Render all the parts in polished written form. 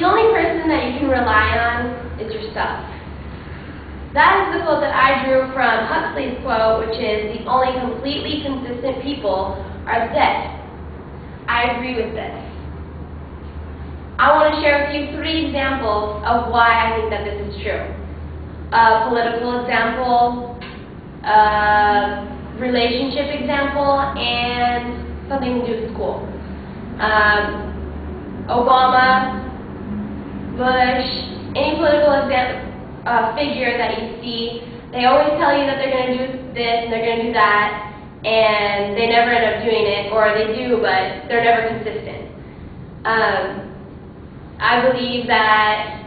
the only person that you can rely on is yourself. That is the quote that I drew from Huxley's quote, which is, the only completely consistent people are the dead. I agree with this. I want to share with you 3 examples of why I think that this is true. A political example, a relationship example, and something to do with school. Obama, Bush, any political figure that you see, they always tell you that they're going to do this and they're going to do that, and they never end up doing it, or they do, but they're never consistent. I believe that,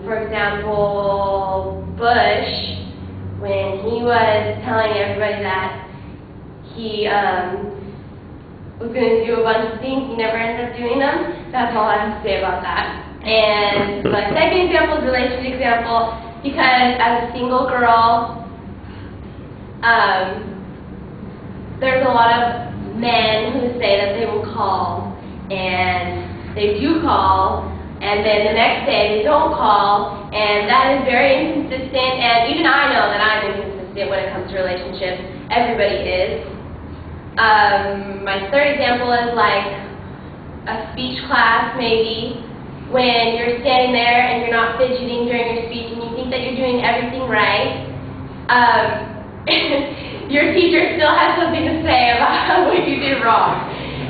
for example, Bush, when he was telling everybody that he was going to do a bunch of things, he never ended up doing them. That's all I have to say about that. And my second example is a relationship example, because as a single girl, there's a lot of men who say that they will call, and they do call, and then the next day they don't call, and that is very inconsistent, and even I know that I'm inconsistent when it comes to relationships. Everybody is. My third example is like a speech class, maybe, when you're standing there and you're not fidgeting during your speech and you think that you're doing everything right. Your teacher still has something to say about what you did wrong.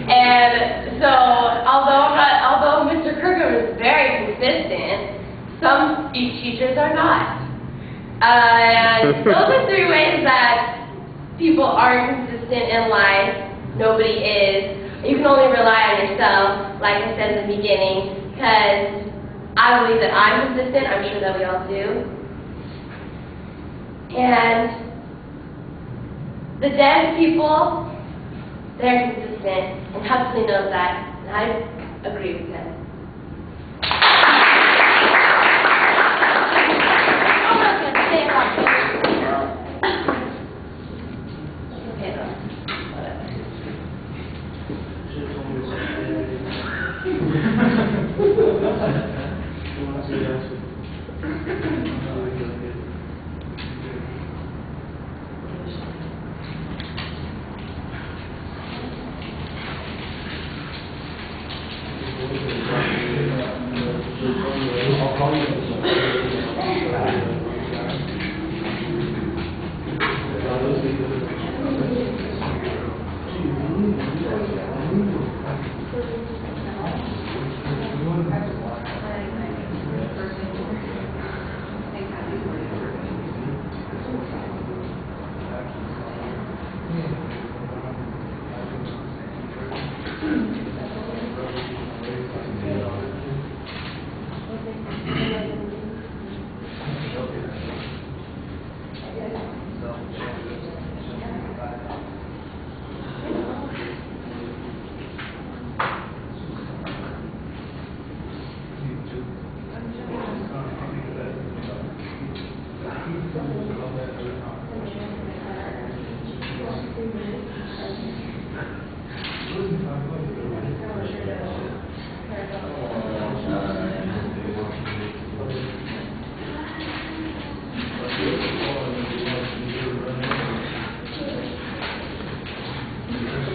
And so, although Mr. Kirkham is very consistent, some speech teachers are not. And those are 3 ways that people aren't consistent in life. Nobody is. You can only rely on yourself, like I said in the beginning, because I believe that I'm consistent. I'm sure that we all do. And the dead people, they're consistent, and Huxley knows that, and I agree with him.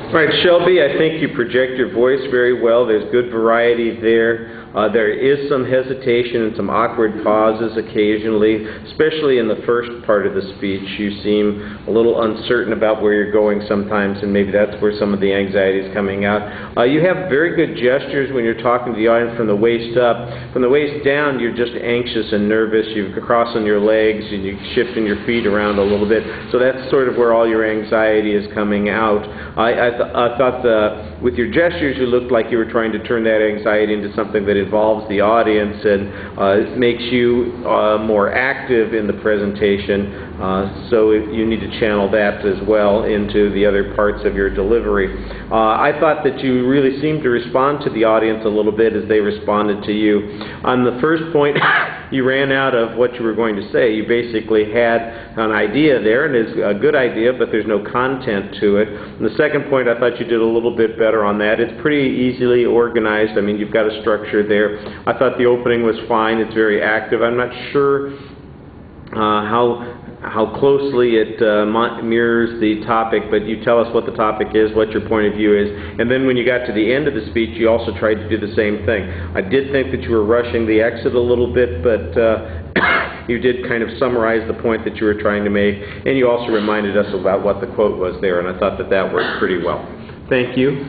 All right, Shelbi, I think you project your voice very well. There's good variety there. There is some hesitation and some awkward pauses occasionally, especially in the first part of the speech. You seem a little uncertain about where you're going sometimes, and maybe that's where some of the anxiety is coming out. You have very good gestures when you're talking to the audience from the waist up. From the waist down, you're just anxious and nervous. You're crossing your legs and you're shifting your feet around a little bit. So that's sort of where all your anxiety is coming out. I thought with your gestures, you looked like you were trying to turn that anxiety into something that involves the audience and it makes you more active in the presentation. So you need to channel that as well into the other parts of your delivery. I thought that you really seemed to respond to the audience a little bit as they responded to you. On the first point, you ran out of what you were going to say. You basically had an idea there, and it's a good idea, but there's no content to it. And the second point, I thought you did a little bit better on that. It's pretty easily organized. I mean, you've got a structure there. I thought the opening was fine. It's very active. I'm not sure how closely it mirrors the topic, but you tell us what the topic is, what your point of view is, and then when you got to the end of the speech, you also tried to do the same thing. I did think that you were rushing the exit a little bit, but you did kind of summarize the point that you were trying to make, and you also reminded us about what the quote was there, and I thought that that worked pretty well. Thank you.